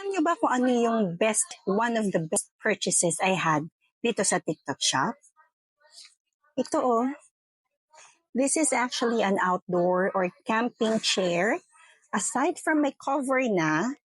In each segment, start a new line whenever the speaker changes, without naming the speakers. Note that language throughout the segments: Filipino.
Alam niyo ba kung ano yung one of the best purchases I had dito sa TikTok shop? Ito oh. This is actually an outdoor or camping chair. Aside from may cover na,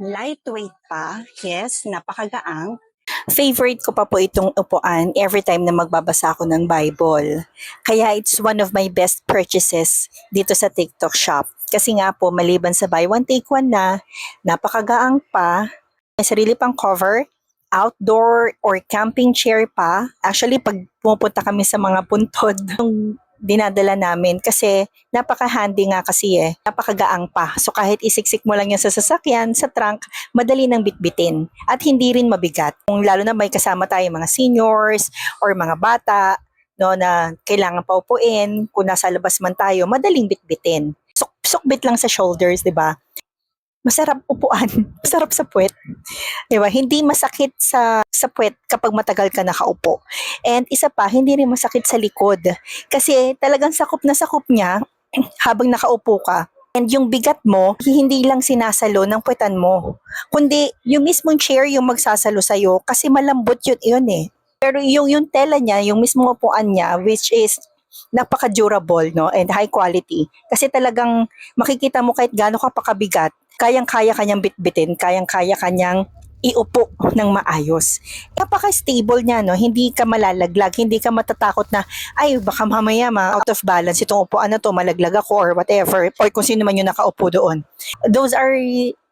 lightweight pa, yes, napakagaang. Favorite ko pa po itong upuan every time na magbabasa ako ng Bible. Kaya it's one of my best purchases dito sa TikTok shop. Kasi nga po, maliban sa buy one take one na, napakagaang pa, may sarili pang cover, outdoor or camping chair pa. Actually, pag pupunta kami sa mga puntod, yung dinadala namin kasi napaka-handy nga kasi napakagaang pa. So kahit isiksik mo lang yan sa sasakyan, sa trunk, madali nang bitbitin at hindi rin mabigat. Kung lalo na may kasama tayo mga seniors or mga bata, no, na kailangan paupuin, kung nasa labas man tayo, madaling bitbitin. Sukbit lang sa shoulders, 'di ba? Masarap upuan, masarap sa puwet. 'Di ba? Hindi masakit sa puwet kapag matagal ka nakaupo. And isa pa, hindi rin masakit sa likod. Kasi talagang sakop na sakop niya habang nakaupo ka. And yung bigat mo, hindi lang sinasalo ng puwetan mo. Kundi yung mismong chair yung magsasalo sa'yo kasi malambot yun eh. Pero yung tela niya, yung mismong upuan niya, which is napaka-durable, no, and high quality. Kasi talagang makikita mo kahit gaano ka pakabigat, kayang-kaya kanyang bitbitin, kayang-kaya kanyang iupo ng maayos. Napaka-stable niya, no? Hindi ka malalaglag, hindi ka matatakot na, ay, baka mamaya out of balance itong upuan na to, malaglag ako or whatever, or kung sino man yung nakaupo doon. Those are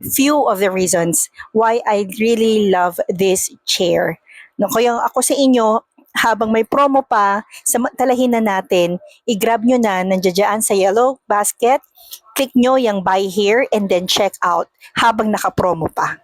few of the reasons why I really love this chair. No, kaya ako sa inyo, habang may promo pa, samantalahin na natin, i-grab nyo na, nandiyan sa yellow basket, click nyo yung buy here and then check out habang naka-promo pa.